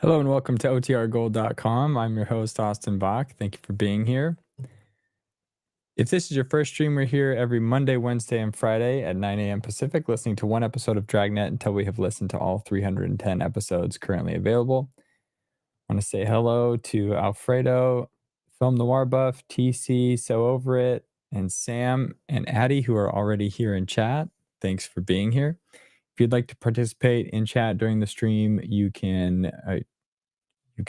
Hello and welcome to OTRGold.com. I'm your host, Austin Bach. Thank you for being here. If this is your first stream, we're here every Monday, Wednesday, and Friday at 9 a.m. Pacific, listening to one episode of Dragnet until we have listened to all 310 episodes currently available. I want to say hello to Alfredo, Film Noir Buff, TC, So Over It, and Sam and Addie, who are already here in chat. Thanks for being here. If you'd like to participate in chat during the stream, you can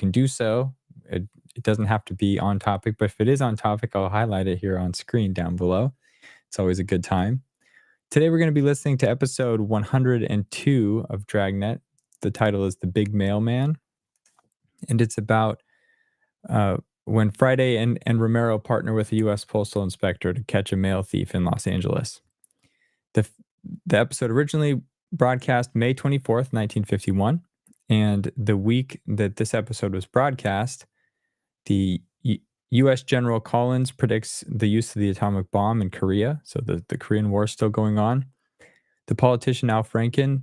do so. It doesn't have to be on topic, but if it is on topic, I'll highlight it here on screen down below. It's always a good time. Today, we're going to be listening to episode 102 of Dragnet. The title is The Big Mailman, and it's about when Friday and Romero partner with the U.S. Postal Inspector to catch a mail thief in Los Angeles. The episode originally broadcast May 24th, 1951. And the week that this episode was broadcast, the U.S. General Collins predicts the use of the atomic bomb in Korea. So the Korean War is still going on. The politician Al Franken,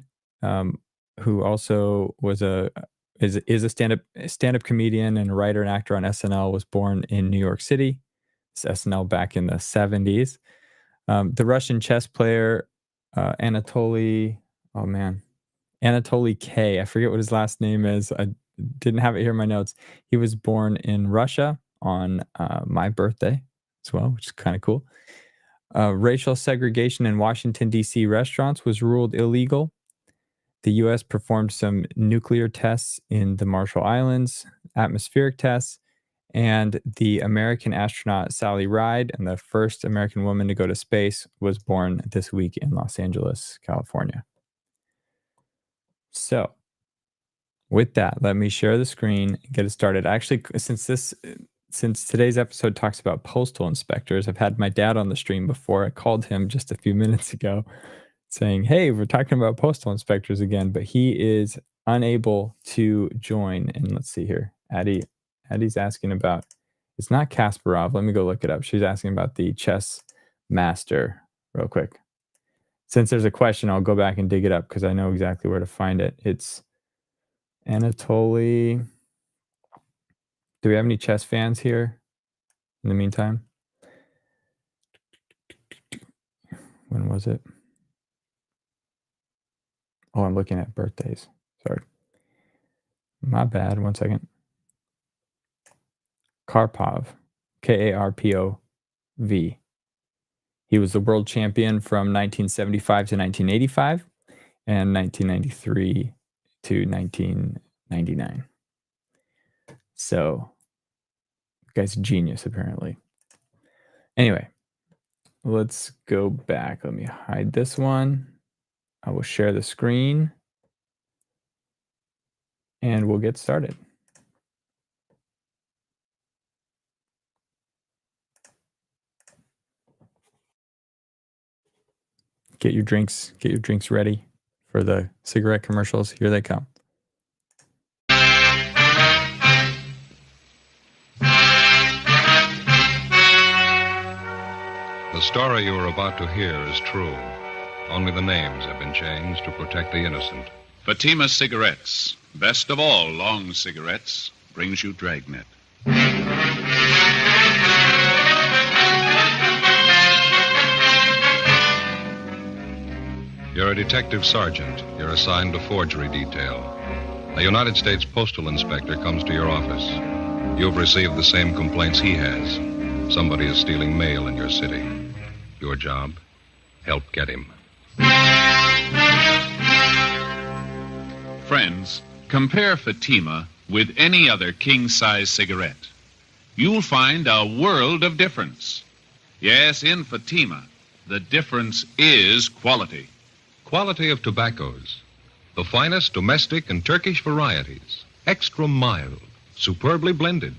who also was is a stand-up comedian and a writer and actor on SNL, was born in New York City. It's SNL back in the 70s. The Russian chess player Anatoly K. I forget what his last name is. I didn't have it here in my notes. He was born in Russia on my birthday as well, which is kind of cool. Racial segregation in Washington, D.C. restaurants was ruled illegal. The U.S. performed some nuclear tests in the Marshall Islands, atmospheric tests, and the American astronaut Sally Ride, and the first American woman to go to space, was born this week in Los Angeles, California. So, with that, let me share the screen and get it started. Actually, since today's episode talks about postal inspectors, I've had my dad on the stream before. I called him just a few minutes ago saying, hey, we're talking about postal inspectors again, but he is unable to join. And let's see here. Addie's asking about, it's not Kasparov. Let me go look it up. She's asking about the chess master real quick. Since there's a question, I'll go back and dig it up because I know exactly where to find it. It's Anatoly. Do we have any chess fans here in the meantime? When was it? Oh, I'm looking at birthdays. Sorry. My bad. 1 second. Karpov. Karpov. He was the world champion from 1975 to 1985 and 1993 to 1999. So, the guy's a genius, apparently. Anyway, let's go back. Let me hide this one. I will share the screen, and we'll get started. Get your drinks ready for the cigarette commercials. Here they come. The story you are about to hear is true. Only the names have been changed to protect the innocent. Fatima Cigarettes, best of all long cigarettes, brings you Dragnet. You're a detective sergeant. You're assigned to forgery detail. A United States Postal Inspector comes to your office. You've received the same complaints he has. Somebody is stealing mail in your city. Your job, help get him. Friends, compare Fatima with any other king-size cigarette. You'll find a world of difference. Yes, in Fatima, the difference is quality. Quality of tobaccos. The finest domestic and Turkish varieties. Extra mild, superbly blended.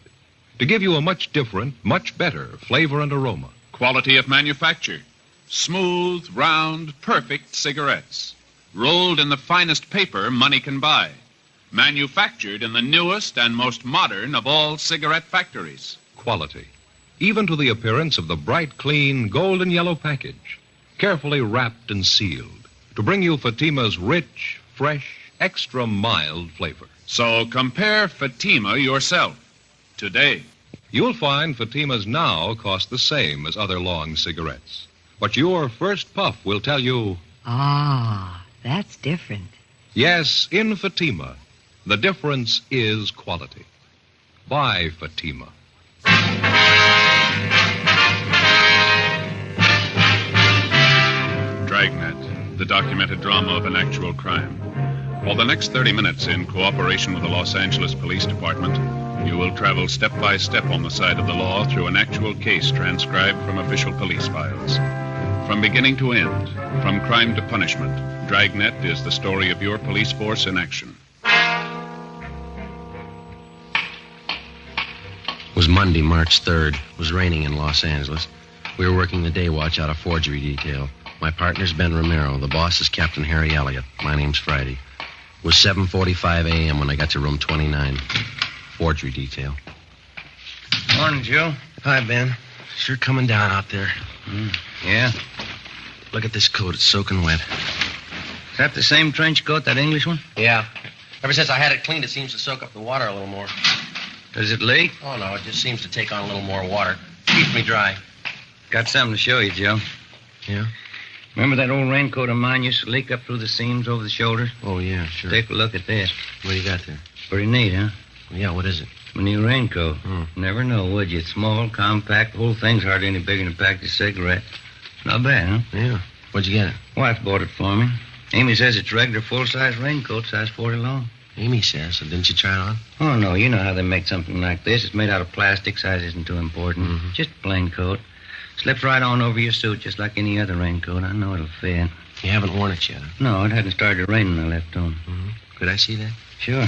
To give you a much different, much better flavor and aroma. Quality of manufacture. Smooth, round, perfect cigarettes. Rolled in the finest paper money can buy. Manufactured in the newest and most modern of all cigarette factories. Quality. Even to the appearance of the bright, clean, golden yellow package. Carefully wrapped and sealed. To bring you Fatima's rich, fresh, extra mild flavor. So compare Fatima yourself today. You'll find Fatimas now cost the same as other long cigarettes. But your first puff will tell you, Ah, that's different. yes, in Fatima, the difference is quality. Buy Fatima. Dragnet, the documented drama of an actual crime. For the next 30 minutes, in cooperation with the Los Angeles Police Department, you will travel step by step on the side of the law through an actual case transcribed from official police files. From beginning to end, from crime to punishment, Dragnet is the story of your police force in action. It was Monday, March 3rd. It was raining in Los Angeles. We were working the day watch out of forgery detail. My partner's Ben Romero. The boss is Captain Harry Elliott. My name's Friday. It was 7:45 a.m. when I got to room 29. Forgery detail. Morning, Joe. Hi, Ben. Sure coming down out there. Yeah? Look at this coat. It's soaking wet. Is that the same trench coat, that English one? Yeah. Ever since I had it cleaned, it seems to soak up the water a little more. Does it leak? Oh, no. It just seems to take on a little more water. Keeps me dry. Got something to show you, Joe. Yeah? Remember that old raincoat of mine used to leak up through the seams over the shoulders? Oh, yeah, sure. Take a look at this. What do you got there? Pretty neat, huh? Yeah, what is it? My new raincoat. Hmm. Never know, would you? It's small, compact. The whole thing's hardly any bigger than a pack of cigarettes. Not bad, huh? Yeah. Where'd you get it? Wife bought it for me. Amy says it's regular full-size raincoat, size 40 long. Amy says. So didn't you try it on? Oh, no, you know how they make something like this. It's made out of plastic. Size isn't too important. Mhm. Just a plain coat. Slips right on over your suit, just like any other raincoat. I know it'll fit. You haven't worn it yet, huh? No, it hadn't started raining when I left home. Mm-hmm. Could I see that? Sure.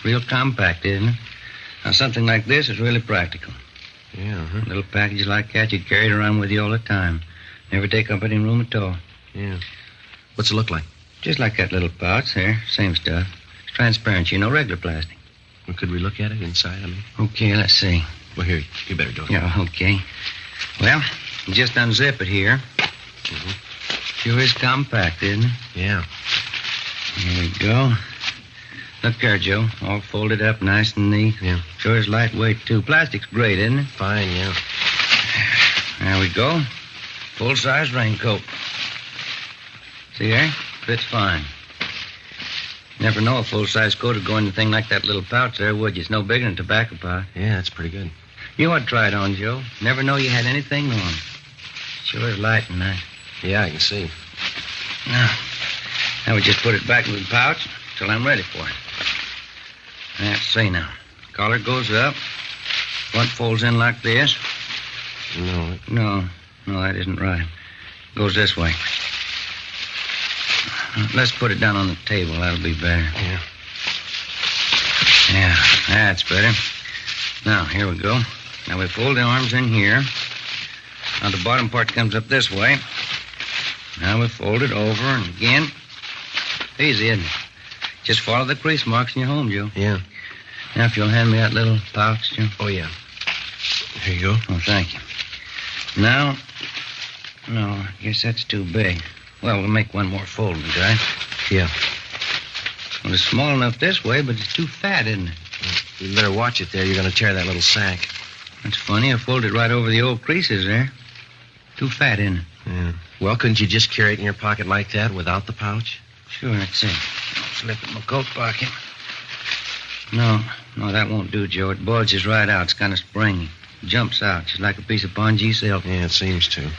Real compact, isn't it? Now, something like this is really practical. Yeah, huh? Little packages like that, you carry it around with you all the time. Never take up any room at all. Yeah. What's it look like? Just like that little pouch there. Same stuff. It's transparent, you know, regular plastic. Well, could we look at it inside? I mean, Okay, let's see. well, here, you better do it. Yeah, okay. Well, you just unzip it here. Mhm. Sure is compact, isn't it? Yeah. Here we go. Look there, Joe. All folded up nice and neat. Yeah. Sure is lightweight, too. Plastic's great, isn't it? Fine, yeah. There we go. Full-size raincoat. See there? Fits fine. Never know a full-size coat would go in a thing like that little pouch there, would you? It's no bigger than a tobacco pouch. Yeah, that's pretty good. You ought to try it on, Joe. Never know you had anything on. Sure is light and nice. Yeah, I can see. Now we just put it back in the pouch till I'm ready for it. Let's see now. Collar goes up. Front folds in like this. No, No, that isn't right. Goes this way. Let's put it down on the table. That'll be better. yeah. Yeah, that's better. Now, here we go. Now we fold the arms in here. Now the bottom part comes up this way. Now we fold it over and again. Easy, isn't it? Just follow the crease marks and you're home, Joe. Yeah. Now, if you'll hand me that little pouch, Joe. Oh, yeah. Here you go. Oh, thank you. Now, no, I guess that's too big. Well, we'll make one more fold, guy. Yeah. Well, it's small enough this way, but it's too fat, isn't it? You better watch it there. You're going to tear that little sack. That's funny. I folded right over the old creases there. Too fat, isn't it? Yeah. Well, couldn't you just carry it in your pocket like that without the pouch? Sure, that's it. Slip it in my coat pocket. No, that won't do, Joe. It bulges right out. It's kind of springy. Jumps out, just like a piece of pongee silk. Yeah, it seems to.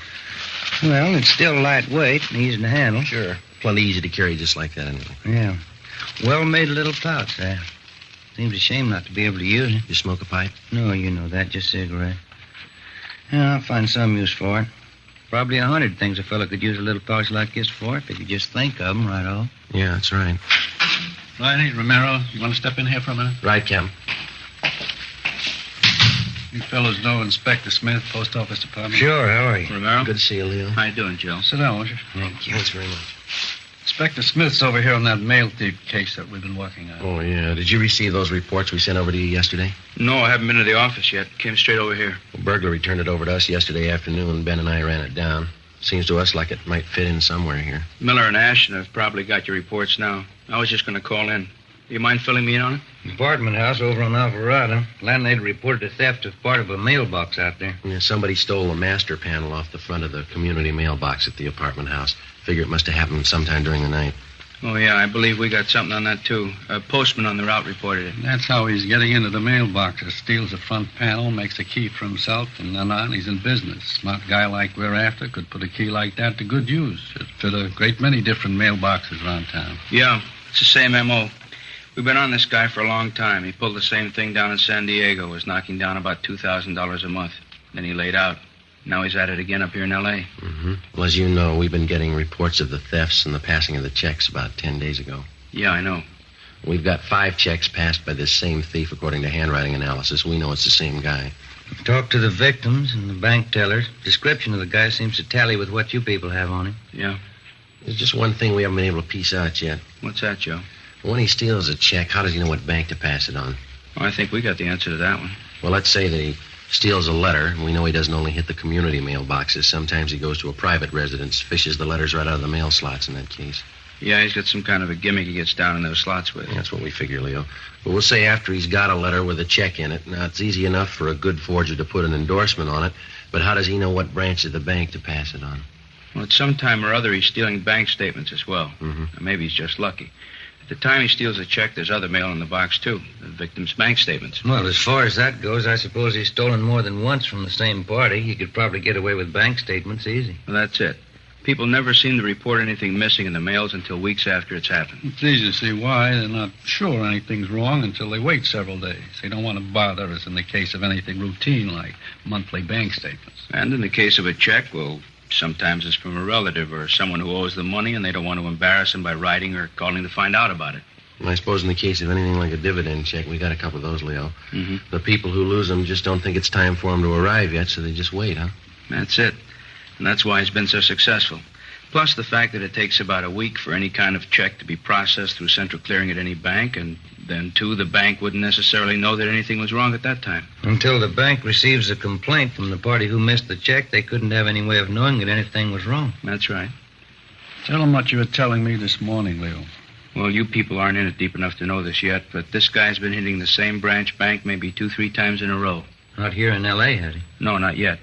Well, it's still lightweight and easy to handle. Sure. Plenty easy to carry just like that anyway. Yeah. Well-made little pouch there. Seems a shame not to be able to use it. You smoke a pipe? No, you know that. Just cigarette. Yeah, I'll find some use for it. Probably 100 things a fellow could use a little pouch like this for if he could just think of them right off. Yeah, that's right. Riley, Romero, you want to step in here for a minute? Right, Captain. You fellows know Inspector Smith, Post Office Department? Sure, how are you? Romero? Good to see you, Leo. How you doing, Joe? Sit down, won't you? Thank you. Thanks very much. Inspector Smith's over here on that mail thief case that we've been working on. Oh, yeah. Did you receive those reports we sent over to you yesterday? No, I haven't been to the office yet. Came straight over here. Well, burglar returned it over to us yesterday afternoon. Ben and I ran it down. Seems to us like it might fit in somewhere here. Miller and Ashton have probably got your reports now. I was just going to call in. You mind filling me in on it? Apartment house over on Alvarado. Landlady reported a theft of part of a mailbox out there. Yeah, somebody stole the master panel off the front of the community mailbox at the apartment house. Figure it must have happened sometime during the night. Oh, yeah, I believe we got something on that, too. A postman on the route reported it. That's how he's getting into the mailboxes. Steals the front panel, makes a key for himself, and then on he's in business. Smart guy like we're after could put a key like that to good use. It'd fit a great many different mailboxes around town. Yeah, it's the same M.O. We've been on this guy for a long time. He pulled the same thing down in San Diego, was knocking down about $2,000 a month. Then he laid out. Now he's at it again up here in L.A. Mm-hmm. Well, as you know, we've been getting reports of the thefts and the passing of the checks about 10 days ago. Yeah, I know. We've got 5 checks passed by this same thief, according to handwriting analysis. We know it's the same guy. Talked to the victims and the bank tellers. Description of the guy seems to tally with what you people have on him. Yeah. There's just one thing we haven't been able to piece out yet. What's that, Joe? When he steals a check, how does he know what bank to pass it on? Oh, I think we got the answer to that one. Well, let's say that he steals a letter, and we know he doesn't only hit the community mailboxes. Sometimes he goes to a private residence, fishes the letters right out of the mail slots in that case. Yeah, he's got some kind of a gimmick he gets down in those slots with. Yeah, that's what we figure, Leo. But we'll say after he's got a letter with a check in it. Now, it's easy enough for a good forger to put an endorsement on it, but how does he know what branch of the bank to pass it on? Well, at some time or other, he's stealing bank statements as well. Mm-hmm. Or maybe he's just lucky. At the time he steals a check, there's other mail in the box, too. The victim's bank statements. Well, as far as that goes, I suppose he's stolen more than once from the same party. He could probably get away with bank statements easy. Well, that's it. People never seem to report anything missing in the mails until weeks after it's happened. It's easy to see why. They're not sure anything's wrong until they wait several days. They don't want to bother us in the case of anything routine like monthly bank statements. And in the case of a check, well, sometimes it's from a relative or someone who owes them money and they don't want to embarrass them by writing or calling to find out about it. I suppose in the case of anything like a dividend check, we got a couple of those, Leo. Mm-hmm. The people who lose them just don't think it's time for them to arrive yet, so they just wait, huh? That's it. And that's why he's been so successful. Plus the fact that it takes about a week for any kind of check to be processed through central clearing at any bank, and then, too, the bank wouldn't necessarily know that anything was wrong at that time. Until the bank receives a complaint from the party who missed the check, they couldn't have any way of knowing that anything was wrong. That's right. Tell them what you were telling me this morning, Leo. Well, you people aren't in it deep enough to know this yet, but this guy's been hitting the same branch bank maybe 2-3 times in a row. Not here in L.A., has he? No, not yet.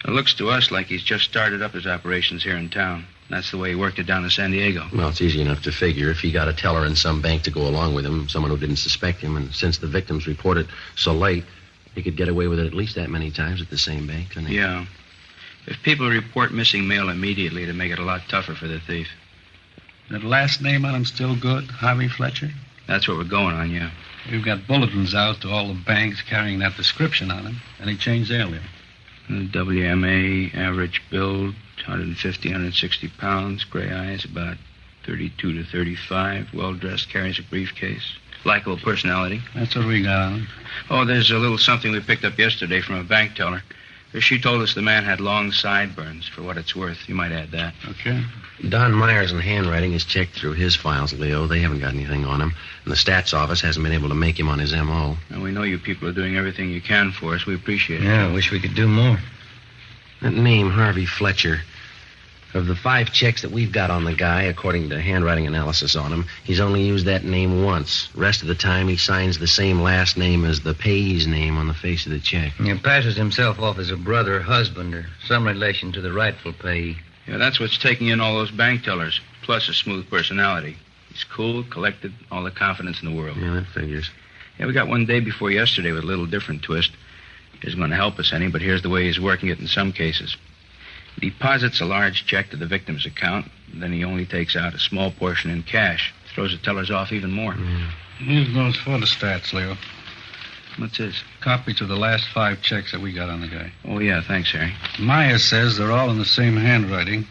It looks to us like he's just started up his operations here in town. That's the way he worked it down in San Diego. Well, it's easy enough to figure. If he got a teller in some bank to go along with him, someone who didn't suspect him, and since the victims reported so late, he could get away with it at least that many times at the same bank, couldn't he? Yeah. If people report missing mail immediately, it'd make it a lot tougher for the thief. That last name on him still good, Harvey Fletcher? That's what we're going on, yeah. We've got bulletins out to all the banks carrying that description on him, and he changed earlier. WMA, average build, 150, 160 pounds, gray eyes, about 32 to 35, well-dressed, carries a briefcase. Likeable personality. That's what we got on him. Oh, there's a little something we picked up yesterday from a bank teller. She told us the man had long sideburns, for what it's worth. You might add that. Okay. Don Myers in handwriting has checked through his files, Leo. They haven't got anything on him. And the stats office hasn't been able to make him on his M.O. And we know you people are doing everything you can for us. We appreciate it. Yeah, I wish we could do more. That name, Harvey Fletcher, of the 5 checks that we've got on the guy, according to handwriting analysis on him, he's only used that name once. Rest of the time, he signs the same last name as the payee's name on the face of the check. He passes himself off as a brother or husband or some relation to the rightful payee. Yeah, that's what's taking in all those bank tellers, plus a smooth personality. He's cool, collected, all the confidence in the world. Yeah, that figures. Yeah, we got one day before yesterday with a little different twist. He isn't going to help us any, but here's the way he's working it in some cases. He deposits a large check to the victim's account, and then he only takes out a small portion in cash. Throws the tellers off even more. Here's those for the stats, Leo. What's this? Copies of the last 5 checks that we got on the guy. Oh, yeah, thanks, Harry. Myers says they're all in the same handwriting.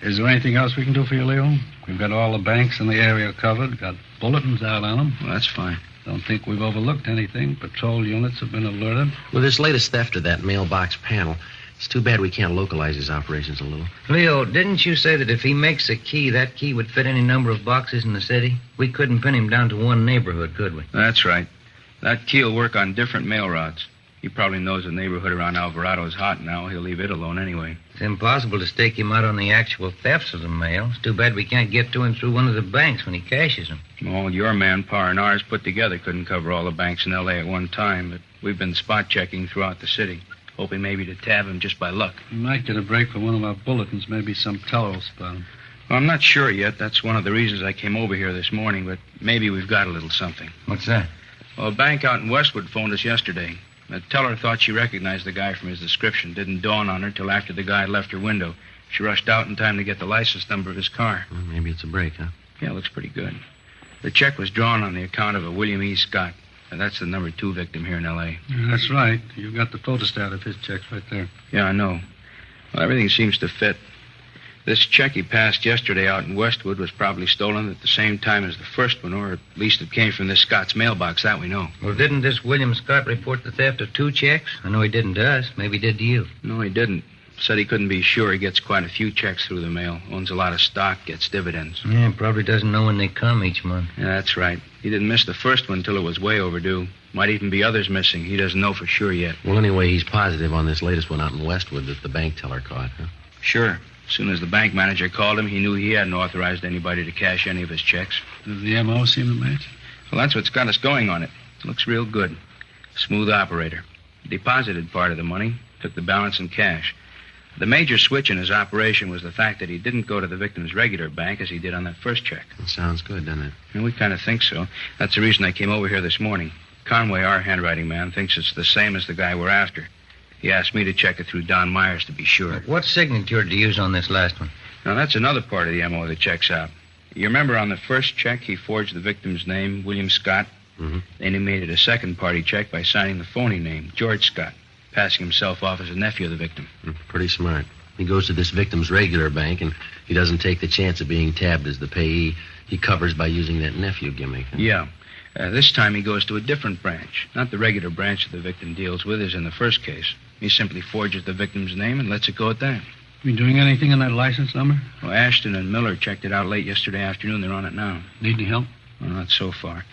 Is there anything else we can do for you, Leo? We've got all the banks in the area covered, got bulletins out on them. Well, that's fine. Don't think we've overlooked anything. Patrol units have been alerted. With this latest theft of that mailbox panel, it's too bad we can't localize his operations a little. Leo, didn't you say that if he makes a key, that key would fit any number of boxes in the city? We couldn't pin him down to one neighborhood, could we? That's right. That key will work on different mail routes. He probably knows the neighborhood around Alvarado is hot now. He'll leave it alone anyway. It's impossible to stake him out on the actual thefts of the mail. It's too bad we can't get to him through one of the banks when he cashes them. Well, your manpower and ours put together couldn't cover all the banks in L.A. at one time, but we've been spot checking throughout the city, hoping maybe to tab him just by luck. We might get a break for one of our bulletins. Maybe some teller will spot him. Well, I'm not sure yet. That's one of the reasons I came over here this morning, but maybe we've got a little something. What's that? Well, a bank out in Westwood phoned us yesterday. The teller thought she recognized the guy from his description. Didn't dawn on her till after the guy left her window. She rushed out in time to get the license number of his car. Well, maybe it's a break, huh? Yeah, it looks pretty good. The check was drawn on the account of a William E. Scott. And that's the number 2 victim here in L.A. Yeah, that's right. You've got the photostat of his checks right there. Yeah, I know. Well, everything seems to fit. This check he passed yesterday out in Westwood was probably stolen at the same time as the first one, or at least it came from this Scott's mailbox. That we know. Well, didn't this William Scott report the theft of 2 checks? I know he didn't to us. Maybe he did to you. No, he didn't. Said he couldn't be sure. He gets quite a few checks through the mail. Owns a lot of stock, gets dividends. Yeah, probably doesn't know when they come each month. Yeah, that's right. He didn't miss the first one until it was way overdue. Might even be others missing. He doesn't know for sure yet. Well, anyway, he's positive on this latest one out in Westwood that the bank teller caught, huh? Sure. As soon as the bank manager called him, he knew he hadn't authorized anybody to cash any of his checks. Does the M.O. seem to match? Well, that's what's got us going on it. Looks real good. Smooth operator. Deposited part of the money, took the balance in cash. The major switch in his operation was the fact that he didn't go to the victim's regular bank as he did on that first check. It sounds good, doesn't it? And we kind of think so. That's the reason I came over here this morning. Conway, our handwriting man, thinks it's the same as the guy we're after. He asked me to check it through Don Myers to be sure. What signature did you use on this last one? Now, that's another part of the M.O. that checks out. You remember on the first check, he forged the victim's name, William Scott? Mm-hmm. Then he made it a second-party check by signing the phony name, George Scott, passing himself off as a nephew of the victim. Pretty smart. He goes to this victim's regular bank, and he doesn't take the chance of being tabbed as the payee. He covers by using that nephew gimmick. Huh? Yeah. This time he goes to a different branch. Not the regular branch that the victim deals with as in the first case. He simply forges the victim's name and lets it go at that. You doing anything on that license number? Well, Ashton and Miller checked it out late yesterday afternoon. They're on it now. Need any help? Well, not so far.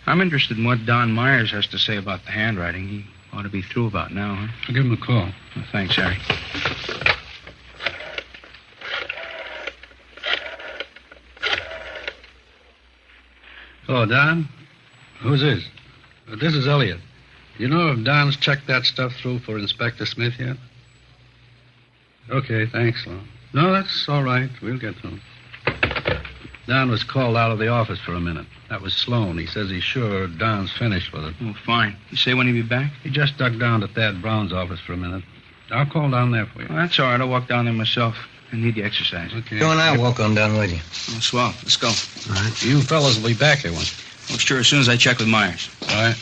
I'm interested in what Don Myers has to say about the handwriting. He ought to be through about now, huh? I'll give him a call. Well, thanks, Harry. Hello, Don. Who's this? This is Elliot. You know if Don's checked that stuff through for Inspector Smith yet? Okay, thanks, Lon. No, that's all right. We'll get to him. Don was called out of the office for a minute. That was Sloan. He says he's sure Don's finished with it. Oh, fine. You say when he'll be back? He just ducked down to Thad Brown's office for a minute. I'll call down there for you. Well, that's all right. I'll walk down there myself. I need the exercise. Okay. Go and I'll walk on down with you. Oh, swell. Let's go. All right. You fellas will be back here once. Oh, sure, as soon as I check with Myers. All right.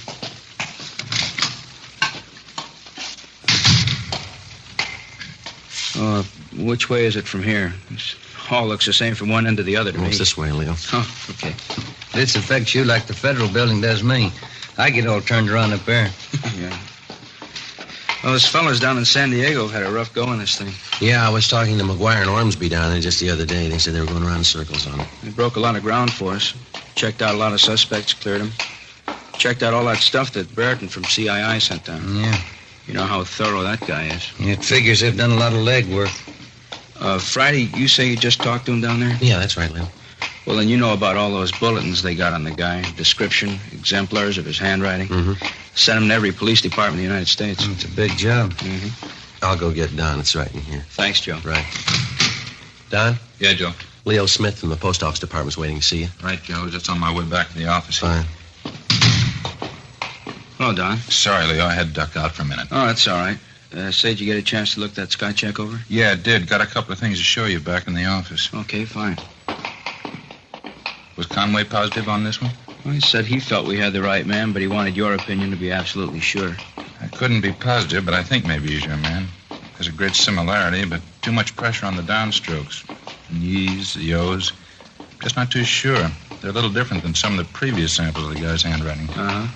Which way is it from here? This hall looks the same from one end to the other to me. It's this way, Leo. Oh, okay. This affects you like the federal building does me. I get all turned around up there. Yeah. Well, those fellas down in San Diego had a rough go on this thing. Yeah, I was talking to McGuire and Ormsby down there just the other day. They said they were going around in circles on it. They broke a lot of ground for us. Checked out a lot of suspects, cleared them. Checked out all that stuff that Brereton from CII sent down. Yeah. You know how thorough that guy is. It figures they've done a lot of legwork. Friday, you say you just talked to him down there? Yeah, that's right, Leo. Well, then you know about all those bulletins they got on the guy. Description, exemplars of his handwriting. Mm-hmm. Sent them to every police department in the United States. It's a big job. Mm-hmm. I'll go get Don. It's right in here. Thanks, Joe. Right. Don? Yeah, Joe. Leo Smith from the post office department's waiting to see you. Right, Joe. Just on my way back to the office. Fine. Hello, Don. Sorry, Leo. I had to duck out for a minute. Oh, that's all right. Say, did you get a chance to look that Scott check over? Yeah, I did. Got a couple of things to show you back in the office. Okay, fine. Was Conway positive on this one? Well, he said he felt we had the right man, but he wanted your opinion to be absolutely sure. I couldn't be positive, but I think maybe he's your man. There's a great similarity, but too much pressure on the downstrokes. The ye's, the yo's. Just not too sure. They're a little different than some of the previous samples of the guy's handwriting. Uh-huh.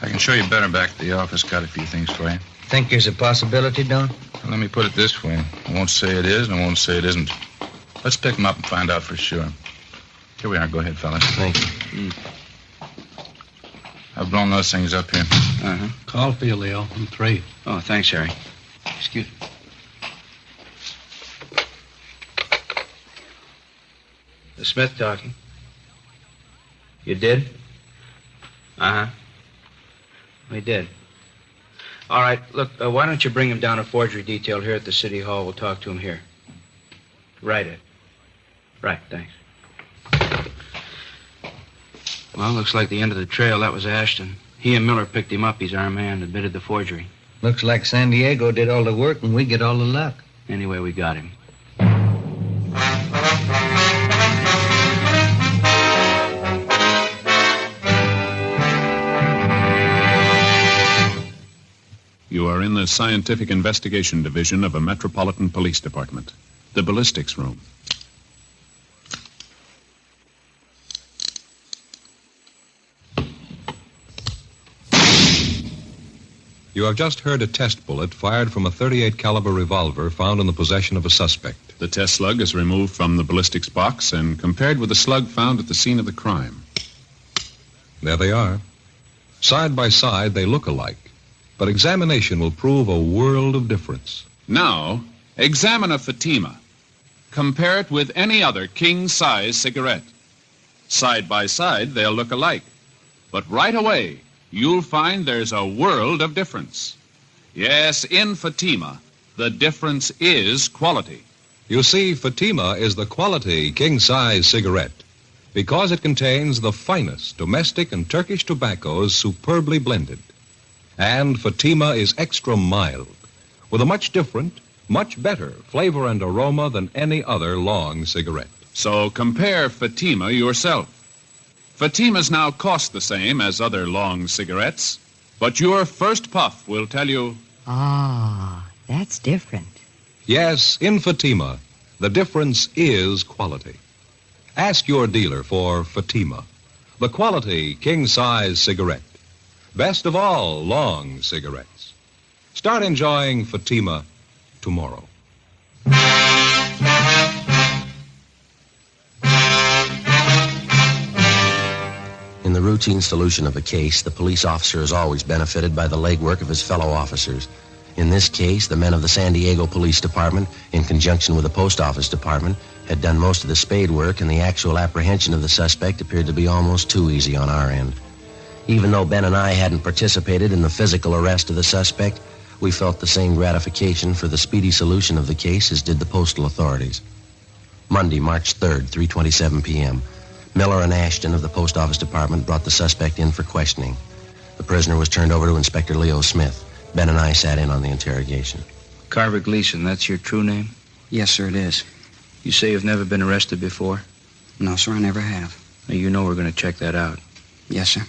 I can show you better back at the office. Got a few things for you. Think there's a possibility, Don? Well, let me put it this way. I won't say it is, and I won't say it isn't. Let's pick him up and find out for sure. Here we are. Go ahead, fellas. Thank you. We're blowing those things up here. Uh-huh. Call for you, Leo. I'm 3. Oh, thanks, Harry. Excuse me. The Smith talking. You did? Uh-huh. We did. All right, look, why don't you bring him down a forgery detail here at the City Hall? We'll talk to him here. Right, Ed. Right, thanks. Well, looks like the end of the trail. That was Ashton. He and Miller picked him up. He's our man, admitted the forgery. Looks like San Diego did all the work and we get all the luck. Anyway, we got him. You are in the Scientific Investigation Division of a Metropolitan Police Department, the ballistics room. You have just heard a test bullet fired from a .38 caliber revolver found in the possession of a suspect. The test slug is removed from the ballistics box and compared with the slug found at the scene of the crime. There they are. Side by side, they look alike. But examination will prove a world of difference. Now, examine a Fatima. Compare it with any other king-size cigarette. Side by side, they'll look alike. But right away, you'll find there's a world of difference. Yes, in Fatima, the difference is quality. You see, Fatima is the quality king-size cigarette because it contains the finest domestic and Turkish tobaccos superbly blended. And Fatima is extra mild, with a much different, much better flavor and aroma than any other long cigarette. So compare Fatima yourself. Fatimas now cost the same as other long cigarettes, but your first puff will tell you... Ah, that's different. Yes, in Fatima, the difference is quality. Ask your dealer for Fatima, the quality king-size cigarette. Best of all long cigarettes. Start enjoying Fatima tomorrow. In the routine solution of a case, the police officer is always benefited by the legwork of his fellow officers. In this case, the men of the San Diego Police Department, in conjunction with the Post Office Department, had done most of the spade work, and the actual apprehension of the suspect appeared to be almost too easy on our end. Even though Ben and I hadn't participated in the physical arrest of the suspect, we felt the same gratification for the speedy solution of the case as did the postal authorities. Monday, March 3rd, 3:27 p.m., Miller and Ashton of the Post Office Department brought the suspect in for questioning. The prisoner was turned over to Inspector Leo Smith. Ben and I sat in on the interrogation. Carver Gleason, that's your true name? Yes, sir, it is. You say you've never been arrested before? No, sir, I never have. Now, you know we're going to check that out. Yes, sir.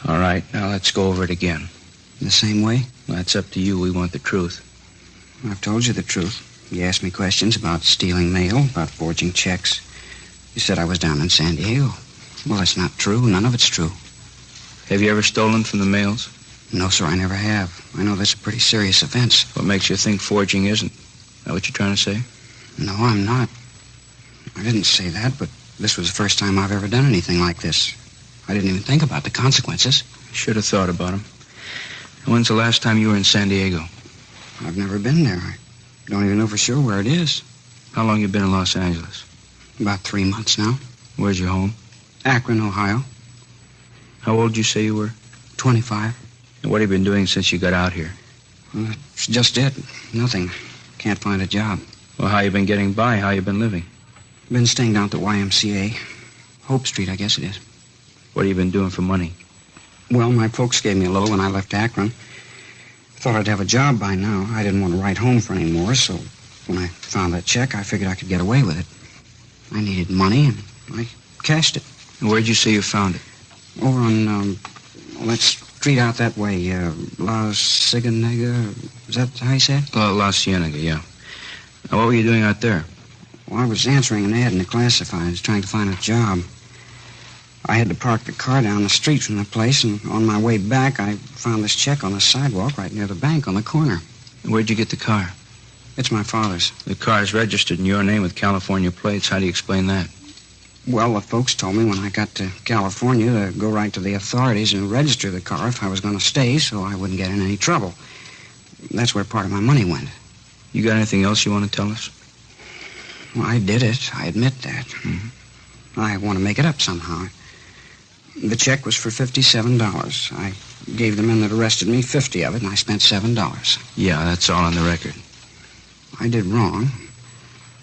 All right, now let's go over it again. The same way? Well, that's up to you. We want the truth. I've told you the truth. You asked me questions about stealing mail, about forging checks. You said I was down in San Diego. Well, it's not true. None of it's true. Have you ever stolen from the mails? No, sir, I never have. I know that's a pretty serious offense. What makes you think forging isn't? Is that what you're trying to say? No, I'm not. I didn't say that, but this was the first time I've ever done anything like this. I didn't even think about the consequences. Should have thought about them. When's the last time you were in San Diego? I've never been there. I don't even know for sure where it is. How long you been in Los Angeles? About 3 months now. Where's your home? Akron, Ohio. How old did you say you were? 25. And what have you been doing since you got out here? Well, that's just it. Nothing. Can't find a job. Well, how you been getting by? How you been living? Been staying down at the YMCA. Hope Street, I guess it is. What have you been doing for money? Well, my folks gave me a little when I left Akron. Thought I'd have a job by now. I didn't want to write home for any more, so when I found that check, I figured I could get away with it. I needed money, and I cashed it. And where'd you say you found it? Over on, that street out that way, La Cienega. Is that how you said it? La Cienega, yeah. Now, what were you doing out there? Well, I was answering an ad in the classifieds, trying to find a job. I had to park the car down the street from the place, and on my way back, I found this check on the sidewalk right near the bank on the corner. And where'd you get the car? It's my father's. The car's registered in your name with California plates. How do you explain that? Well, the folks told me when I got to California to go right to the authorities and register the car if I was going to stay so I wouldn't get in any trouble. That's where part of my money went. You got anything else you want to tell us? Well, I did it. I admit that. I want to make it up somehow. The check was for $57. I gave the men that arrested me 50 of it, and I spent $7. Yeah, that's all on the record. I did wrong.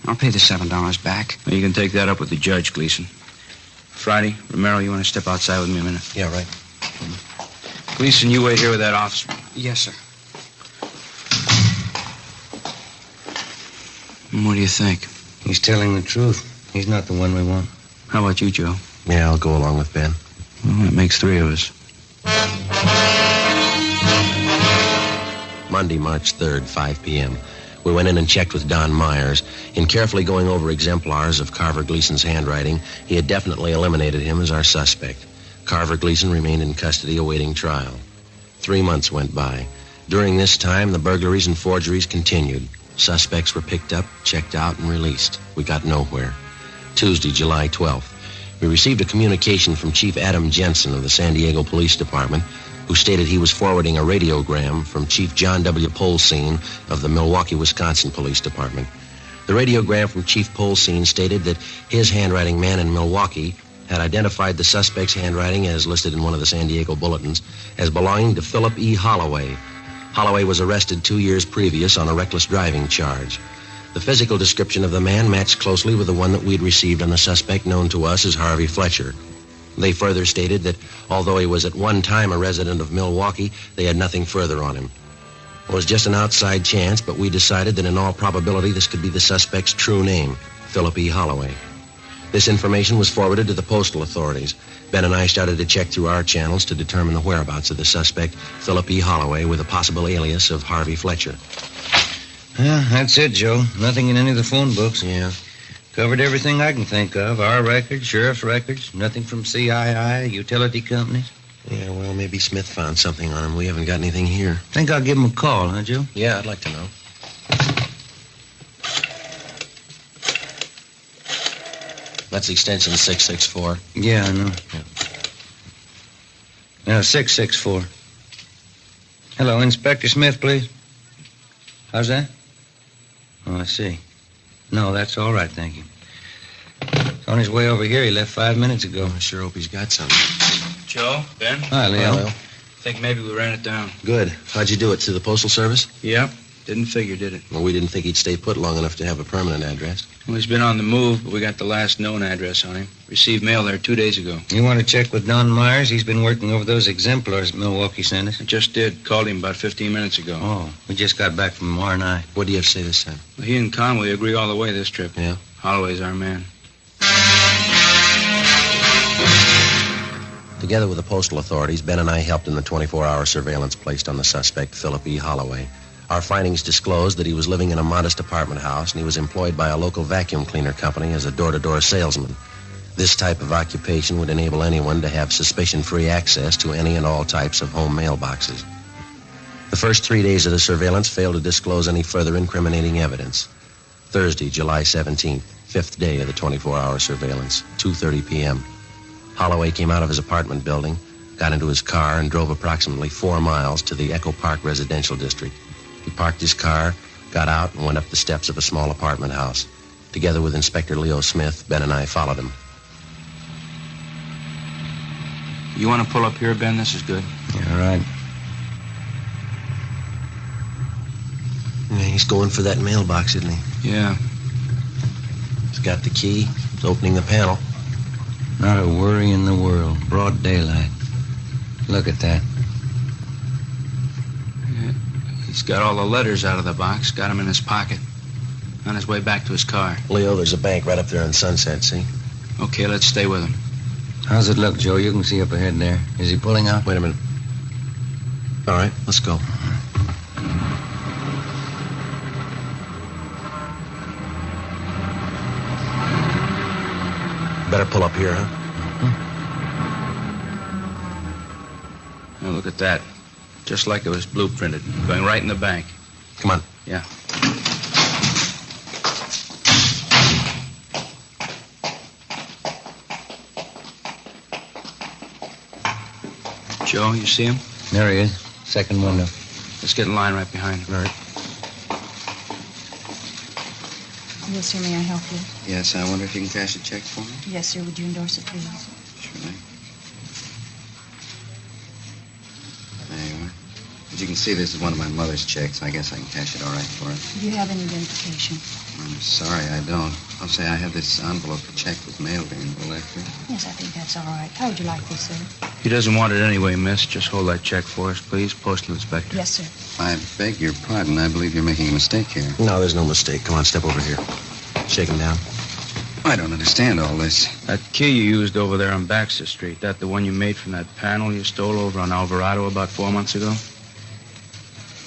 I'll pay the $7 back. Well, you can take that up with the judge, Gleason. Friday, Romero, you want to step outside with me a minute? Yeah, right. Gleason, you wait here with that officer. Yes, sir. What do you think? He's telling the truth. He's not the one we want. How about you, Joe? Yeah, I'll go along with Ben. Well, that makes 3 of us. Monday, March 3rd, 5 p.m. We went in and checked with Don Myers. In carefully going over exemplars of Carver Gleason's handwriting, he had definitely eliminated him as our suspect. Carver Gleason remained in custody awaiting trial. 3 months went by. During this time, the burglaries and forgeries continued. Suspects were picked up, checked out, and released. We got nowhere. Tuesday, July 12th. We received a communication from Chief Adam Jensen of the San Diego Police Department, who stated he was forwarding a radiogram from Chief John W. Polsine of the Milwaukee, Wisconsin Police Department. The radiogram from Chief Polsine stated that his handwriting man in Milwaukee had identified the suspect's handwriting, as listed in one of the San Diego bulletins, as belonging to Philip E. Holloway. Holloway was arrested 2 years previous on a reckless driving charge. The physical description of the man matched closely with the one that we'd received on the suspect known to us as Harvey Fletcher. They further stated that although he was at one time a resident of Milwaukee, they had nothing further on him. It was just an outside chance, but we decided that in all probability this could be the suspect's true name, Philip E. Holloway. This information was forwarded to the postal authorities. Ben and I started to check through our channels to determine the whereabouts of the suspect, Philip E. Holloway, with a possible alias of Harvey Fletcher. Yeah, that's it, Joe. Nothing in any of the phone books. Yeah. Covered everything I can think of. Our records, sheriff's records, nothing from CII, utility companies. Yeah, well, maybe Smith found something on him. We haven't got anything here. Think I'll give him a call, huh, Joe? Yeah, I'd like to know. That's extension 664. Yeah, I know. Yeah, 664. Hello, Inspector Smith, please. How's that? Oh, I see. No, that's all right, thank you. He's on his way over here. He left 5 minutes ago. I sure hope he's got something. Joe, Ben? Hi, Leo. Hello. Think maybe we ran it down. Good. How'd you do it? Through the Postal Service? Yep. Didn't figure, did it? Well, we didn't think he'd stay put long enough to have a permanent address. Well, he's been on the move, but we got the last known address on him. Received mail there 2 days ago. You want to check with Don Myers? He's been working over those exemplars Milwaukee sent us. I just did. Called him about 15 minutes ago. Oh, we just got back from R&I. What do you have to say this time? Well, he and Conway agree all the way this trip. Yeah? Holloway's our man. Together with the postal authorities, Ben and I helped in the 24-hour surveillance placed on the suspect, Philip E. Holloway. Our findings disclosed that he was living in a modest apartment house and he was employed by a local vacuum cleaner company as a door-to-door salesman. This type of occupation would enable anyone to have suspicion-free access to any and all types of home mailboxes. The first 3 days of the surveillance failed to disclose any further incriminating evidence. Thursday, July 17th, fifth day of the 24-hour surveillance, 2:30 p.m. Holloway came out of his apartment building, got into his car, and drove approximately 4 miles to the Echo Park residential district. He parked his car, got out, and went up the steps of a small apartment house. Together with Inspector Leo Smith, Ben and I followed him. You want to pull up here, Ben? This is good. Yeah, all right. Yeah, he's going for that mailbox, isn't he? Yeah. He's got the key. He's opening the panel. Not a worry in the world. Broad daylight. Look at that. He's got all the letters out of the box, got them in his pocket. On his way back to his car. Leo, there's a bank right up there on Sunset, see? Okay, let's stay with him. How's it look, Joe? You can see up ahead there. Is he pulling out? Wait a minute. All right, let's go. Better pull up here, huh? Now look at that. Just like it was blueprinted. Going right in the bank. Come on. Yeah. Joe, you see him? There he is. Second window. Let's get in line right behind him. All right. Yes, sir. May I help you? Yes, I wonder if you can cash a check for me? Yes, sir. Would you endorse it, please? Sure. There you are. As you can see, this is one of my mother's checks. I guess I can cash it all right for her. Do you have any identification? I'm sorry, I don't. I'll say I have this envelope the check was mailed in. Will that do? Yes, I think that's all right. How would you like this, sir? He doesn't want it anyway, miss. Just hold that check for us, please. Postal Inspector. Yes, sir. I beg your pardon. I believe you're making a mistake here. No, there's no mistake. Come on, step over here. Shake him down. I don't understand all this. That key you used over there on Baxter Street, that the one you made from that panel you stole over on Alvarado about 4 months ago?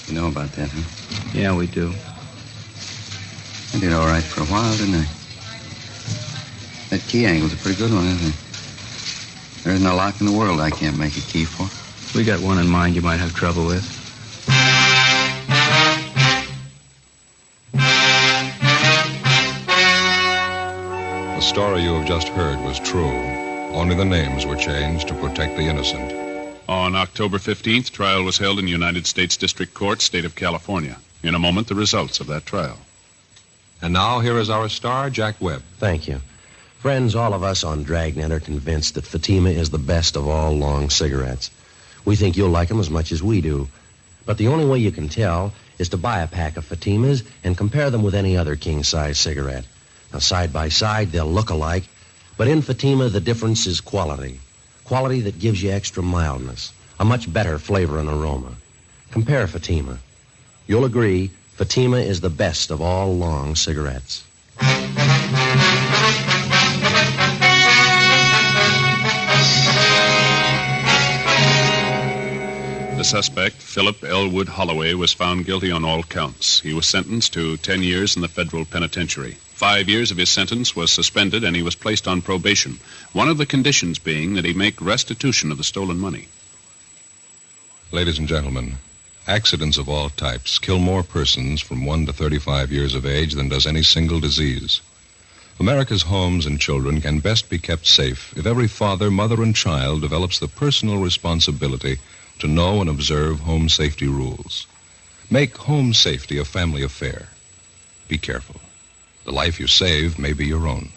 You know about that, huh? Yeah, we do. I did all right for a while, didn't I? That key angle's a pretty good one, isn't it? There isn't a lock in the world I can't make a key for. We got one in mind you might have trouble with. The story you have just heard was true. Only the names were changed to protect the innocent. On October 15th, trial was held in the United States District Court, State of California. In a moment, the results of that trial. And now, here is our star, Jack Webb. Thank you. Friends, all of us on Dragnet are convinced that Fatima is the best of all long cigarettes. We think you'll like them as much as we do. But the only way you can tell is to buy a pack of Fatimas and compare them with any other king-size cigarette. Now, side by side, they'll look alike, but in Fatima, the difference is quality. Quality that gives you extra mildness, a much better flavor and aroma. Compare Fatima. You'll agree, Fatima is the best of all long cigarettes. The suspect, Philip Elwood Holloway, was found guilty on all counts. He was sentenced to 10 years in the federal penitentiary. 5 years of his sentence was suspended, and he was placed on probation, one of the conditions being that he make restitution of the stolen money. Ladies and gentlemen, accidents of all types kill more persons from 1 to 35 years of age than does any single disease. America's homes and children can best be kept safe if every father, mother, and child develops the personal responsibility to know and observe home safety rules. Make home safety a family affair. Be careful. The life you save may be your own.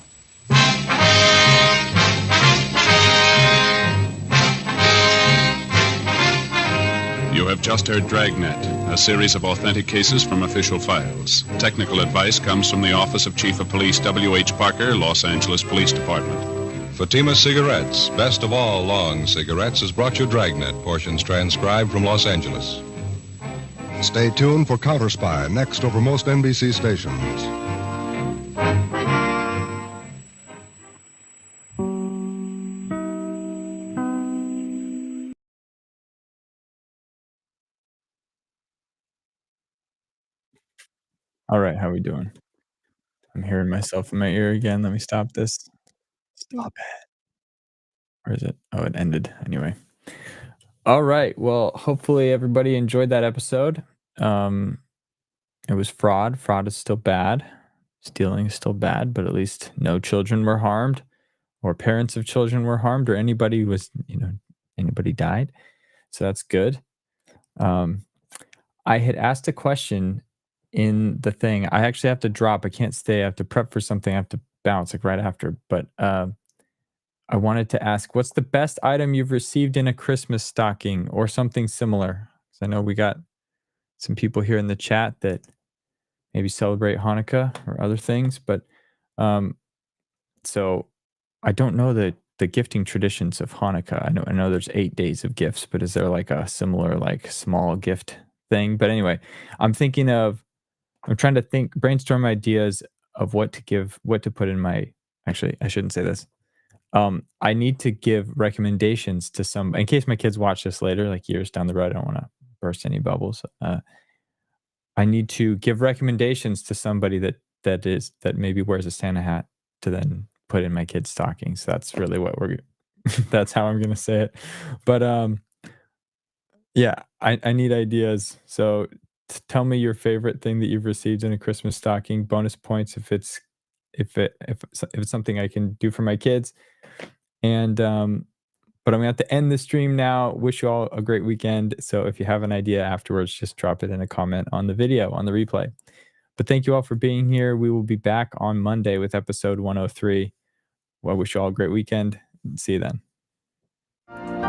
You have just heard Dragnet, a series of authentic cases from official files. Technical advice comes from the Office of Chief of Police W.H. Parker, Los Angeles Police Department. Fatima Cigarettes, best of all long cigarettes, has brought you Dragnet, portions transcribed from Los Angeles. Stay tuned for Counter Spy, next over most NBC stations. All right, how we doing? I'm hearing myself in my ear again. Let me stop this. Stop it. Where is it? Oh, it ended. Anyway. All right. Well, hopefully everybody enjoyed that episode. It was fraud. Fraud is still bad. Stealing is still bad, but at least no children were harmed, or parents of children were harmed, or anybody was, anybody died. So that's good. I had asked a question in the thing. I actually have to drop. I can't stay. I have to prep for something. I have to bounce like right after. But I wanted to ask, what's the best item you've received in a Christmas stocking or something similar? Because I know we got some people here in the chat that maybe celebrate Hanukkah or other things. But so I don't know the gifting traditions of Hanukkah. I know there's 8 days of gifts, but is there like a similar like small gift thing? But anyway, I'm trying to brainstorm ideas of what to give, what to put in my, actually, I shouldn't say this. I need to give recommendations to some, in case my kids watch this later, like years down the road. I don't want to burst any bubbles. I need to give recommendations to somebody that maybe wears a Santa hat to then put in my kids' stockings. That's really what that's how I'm going to say it. But, yeah, I need ideas. So tell me your favorite thing that you've received in a Christmas stocking. Bonus points if it's something I can do for my kids. And but But I'm going to have to end the stream now. Wish you all a great weekend. So if you have an idea afterwards, just drop it in a comment on the video, on the replay. But thank you all for being here. We will be back on Monday with episode 103. Well, I wish you all a great weekend. See you then.